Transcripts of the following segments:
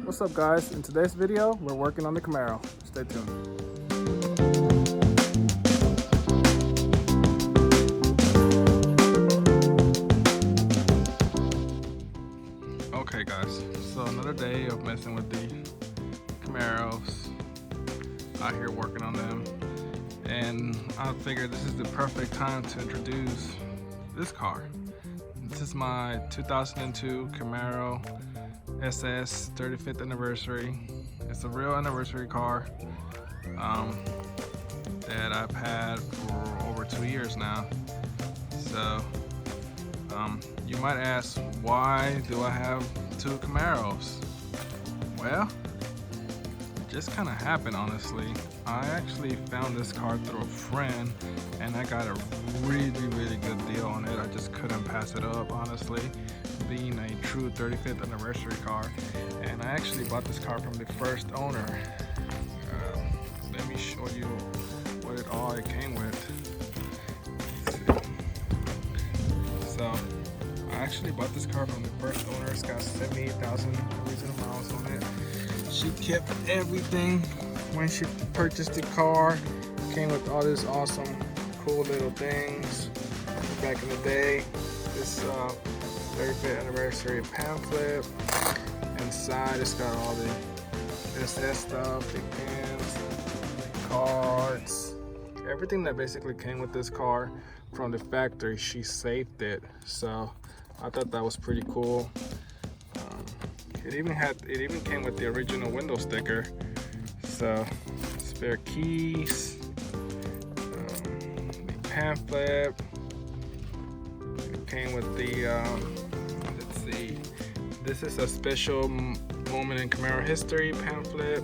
What's up guys? In today's video, we're working on the Camaro. Stay tuned. Okay guys, so another day of messing with the Camaros, out here working on them, and I figured this is the perfect time to introduce this car. This is my 2002 Camaro SS 35th anniversary. It's a real anniversary car that I've had for over 2 years now. So you might ask, why do I have 2 Camaros? Well, it just kind of happened, honestly. I actually found this car through a friend and I got a really good deal on it. I just couldn't pass it up, honestly, being a true 35th anniversary car. And I actually bought this car from the first owner. Let me show you what it came with. So I actually bought this car from the first owner. It's got 78,000 original miles on it. She kept everything when she purchased the car. Came with all this awesome, cool little things back in the day. This 35th anniversary pamphlet. Inside, it's got all the SS stuff, the pins, the cards, everything that basically came with this car from the factory. She saved it, so I thought that was pretty cool. It even came with the original window sticker. So spare keys, the pamphlet. It came with the let's see. This is a special moment in Camaro history pamphlet.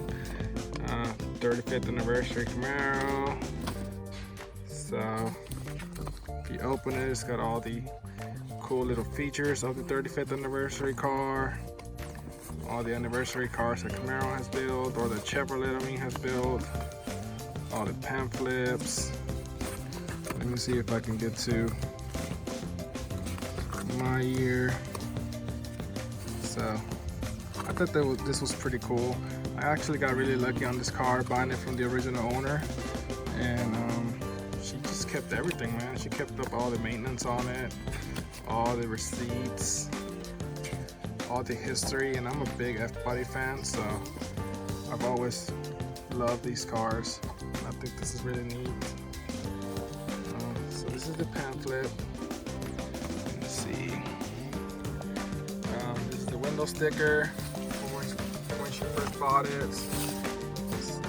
35th anniversary Camaro. So if you open it, it's got all the cool little features of the 35th anniversary car. All the anniversary cars that Camaro has built, or the Chevrolet has built. All the pamphlets. Let me see if I can get to my year. So I thought this was pretty cool. I actually got really lucky on this car, buying it from the original owner, and she just kept everything, man. She kept up all the maintenance on it, all the receipts, all the history, and I'm a big F-body fan, so I've always loved these cars. I think this is really neat. So this is the pamphlet. Let's see. This is the window sticker when she first bought it. Let's see.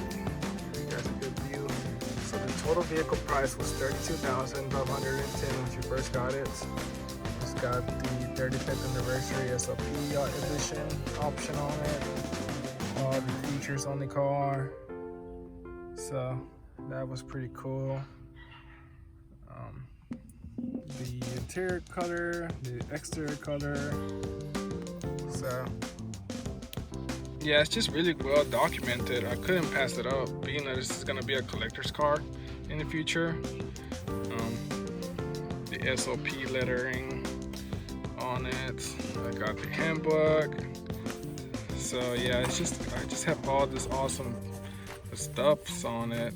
Give you guys a good view. So the total vehicle price was $32,510 when she first got it. It's got the 35th anniversary SOP edition option on it. All the features on the car. So that was pretty cool. The interior color, the exterior color. So yeah, it's just really well documented. I couldn't pass it up, being that this is gonna be a collector's car in the future. The SOP lettering on it. I got the handbook. So yeah, I just have all this awesome stuffs on it.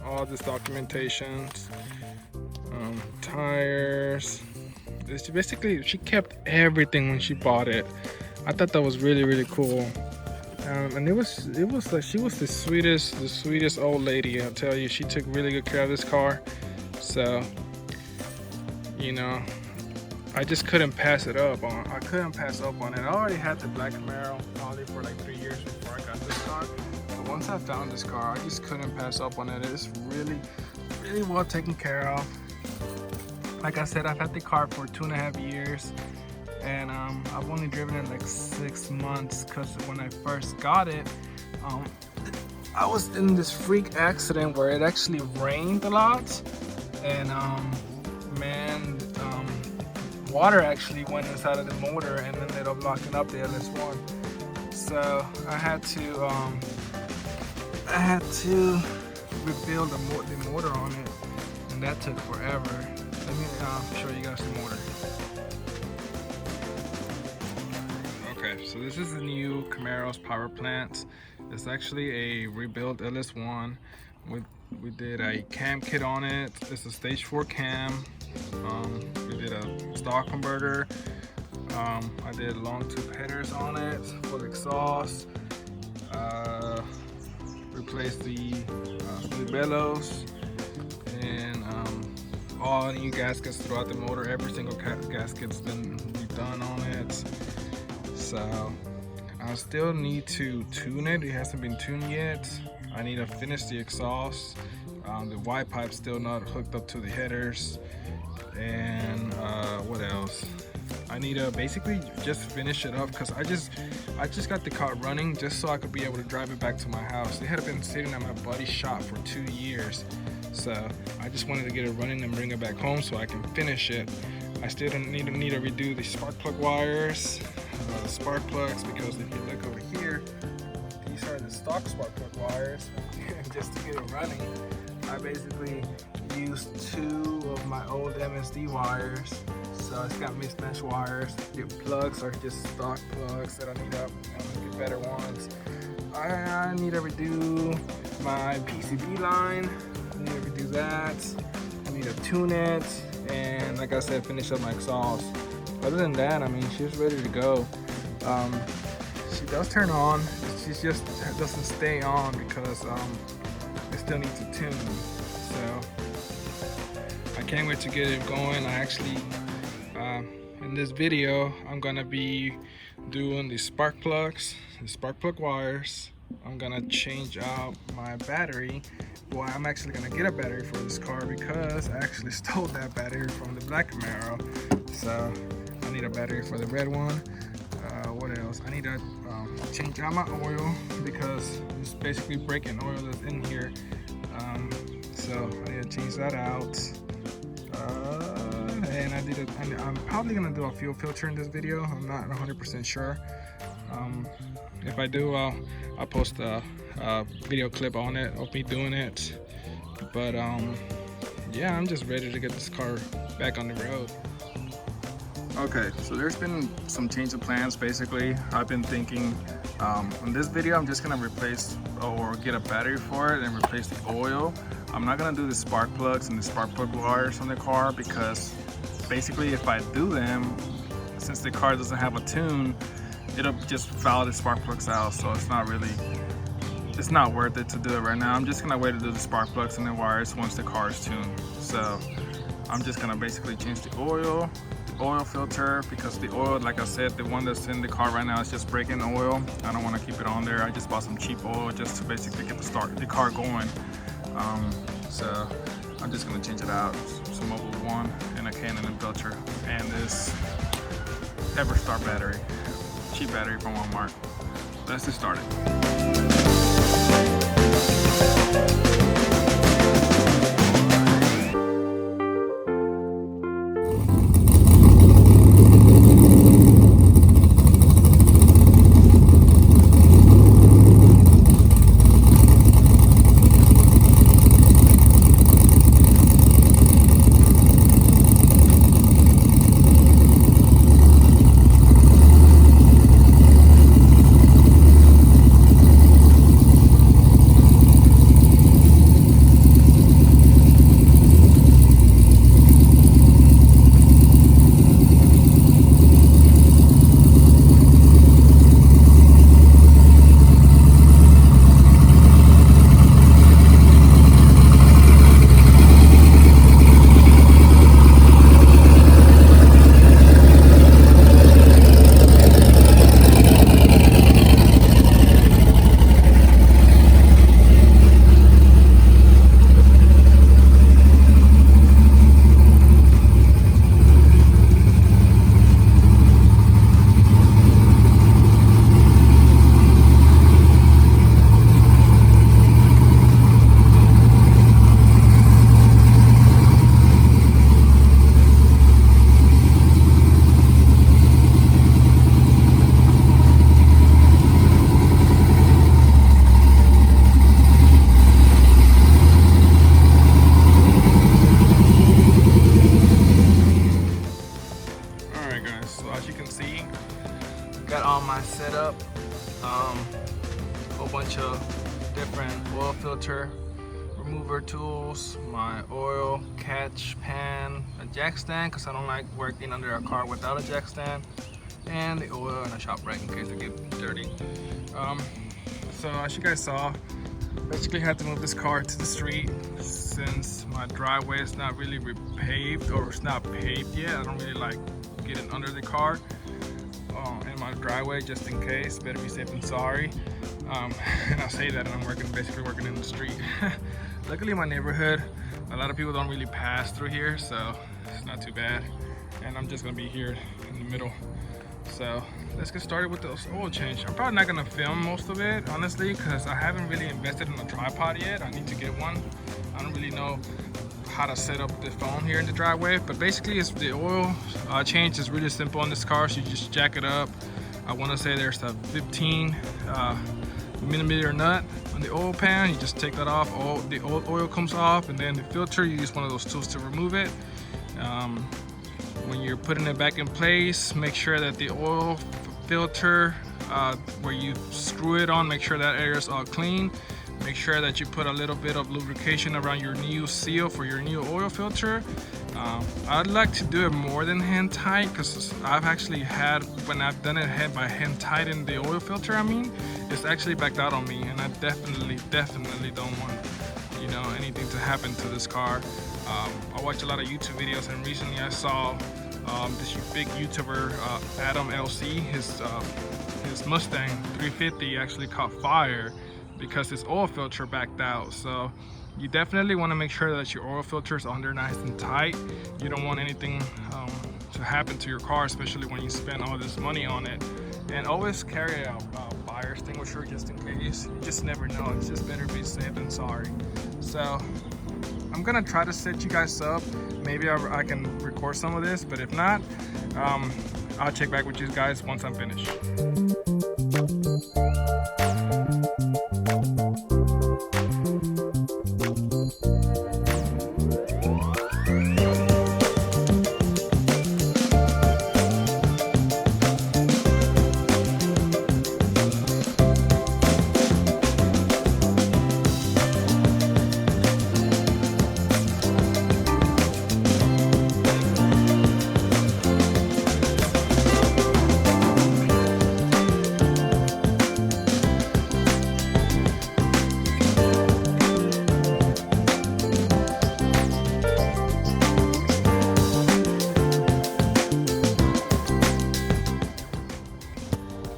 All this documentation. Tires. It's basically, she kept everything when she bought it. I thought that was really cool. And it was like, she was the sweetest old lady. I'll tell you, she took really good care of this car. So, you know, I just couldn't pass it up on. I couldn't pass up on it. I already had the black Camaro probably for like 3 years before I got this car. But once I found this car, I just couldn't pass up on it. It's really well taken care of. Like I said, I've had the car for 2.5 years, and I've only driven it like 6 months, because when I first got it, I was in this freak accident where it actually rained a lot, and water actually went inside of the motor and ended up locking up the LS1. So I had to rebuild the motor on it, and that took forever. Let me show you guys the motor. Okay, Okay, so this is the new Camaro's power plant. It's actually a rebuilt LS1. We did a cam kit on it. It's a stage 4 cam. We did a stock converter. I did long tube headers on it for the exhaust. Replaced the bellows and all new gaskets throughout the motor. Every single gasket's been redone on it. So I still need to tune it. It hasn't been tuned yet. I need to finish the exhaust. The Y pipe's still not hooked up to the headers. And what else? I need to basically just finish it up because I just got the car running just so I could be able to drive it back to my house. It had been sitting at my buddy's shop for 2 years. So I just wanted to get it running and bring it back home so I can finish it. I still need to redo the spark plug wires, the spark plugs, because if you look over here, these are the stock spark plug wires. Just to get it running, I basically used 2 of my old MSD wires. So it's got mismatched wires. The plugs are just stock plugs that I need to get better ones. I need to redo my PCB line. I need to redo that. I need to tune it. And like I said, finish up my exhaust. Other than that, I mean, she's ready to go. She does turn on. She just doesn't stay on because it still needs a tune. So I can't wait to get it going. I actually, in this video, I'm gonna be doing the spark plugs, the spark plug wires. I'm gonna change out my battery. Well, I'm actually gonna get a battery for this car because I actually stole that battery from the black Camaro. So I need a battery for the red one. What else? I need to change out my oil because it's basically breaking oil that's in here. So I need to change that out. And I'm probably gonna do a fuel filter in this video. I'm not 100% sure. If I do, I'll post a video clip on it of me doing it. But yeah, I'm just ready to get this car back on the road. Okay, so there's been some change of plans. Basically, I've been thinking on this video I'm just gonna replace or get a battery for it and replace the oil. I'm not gonna do the spark plugs and the spark plug wires on the car because basically if I do them, since the car doesn't have a tune, it'll just foul the spark plugs out. So it's not worth it to do it right now. I'm just gonna wait to do the spark plugs and the wires once the car is tuned. So I'm just gonna basically change the oil filter, because the oil, like I said, the one that's in the car right now is just breaking oil. I don't want to keep it on there. I just bought some cheap oil just to basically get the car going. So I'm just gonna change it out. Some Mobil 1 and a Canon filter and this Everstar battery, cheap battery from Walmart. Let's get started. A whole bunch of different oil filter remover tools, my oil catch pan, a jack stand because I don't like working under a car without a jack stand, and the oil and a shop rack in case they get dirty. So as you guys saw, basically had to move this car to the street since my driveway is not really repaved, or it's not paved yet. I don't really like getting under the car in my driveway just in case. Better be safe than sorry. And I say that and I'm basically working in the street. Luckily in my neighborhood, a lot of people don't really pass through here, so it's not too bad. And I'm just gonna be here in the middle. So let's get started with the oil change. I'm probably not gonna film most of it, honestly, because I haven't really invested in a tripod yet. I need to get one. I don't really know how to set up the phone here in the driveway, but basically it's the oil change is really simple on this car. So you just jack it up. I want to say there's a 15 millimeter nut on the oil pan. You just take that off, the oil comes off, and then the filter, you use one of those tools to remove it. When you're putting it back in place, make sure that the oil filter, where you screw it on, make sure that area is all clean. Make sure that you put a little bit of lubrication around your new seal for your new oil filter. I'd like to do it more than hand tight, because I've actually had, when I've done it by hand tight in the oil filter, it's actually backed out on me, and I definitely don't want, you know, anything to happen to this car. I watch a lot of YouTube videos, and recently I saw this big YouTuber, Adam LC, his Mustang 350 actually caught fire because his oil filter backed out. So you definitely want to make sure that your oil filter is under nice and tight. You don't want anything to happen to your car, especially when you spend all this money on it. And always carry a fire extinguisher just in case. You just never know. It's just better be safe than sorry. So I'm gonna try to set you guys up. Maybe I can record some of this, but if not, I'll check back with you guys once I'm finished.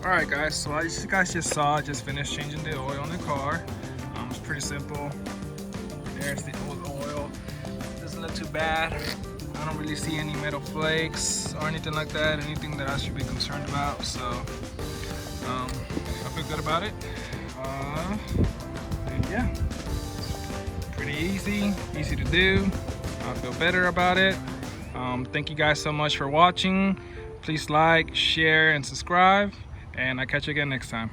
Alright guys, so as you guys just saw, I just finished changing the oil on the car. It's pretty simple. There's the old oil. Doesn't look too bad. I don't really see any metal flakes or anything like that, anything that I should be concerned about. So I feel good about it. And yeah, pretty easy to do. I feel better about it. Thank you guys so much for watching. Please like, share, and subscribe. And I'll catch you again next time.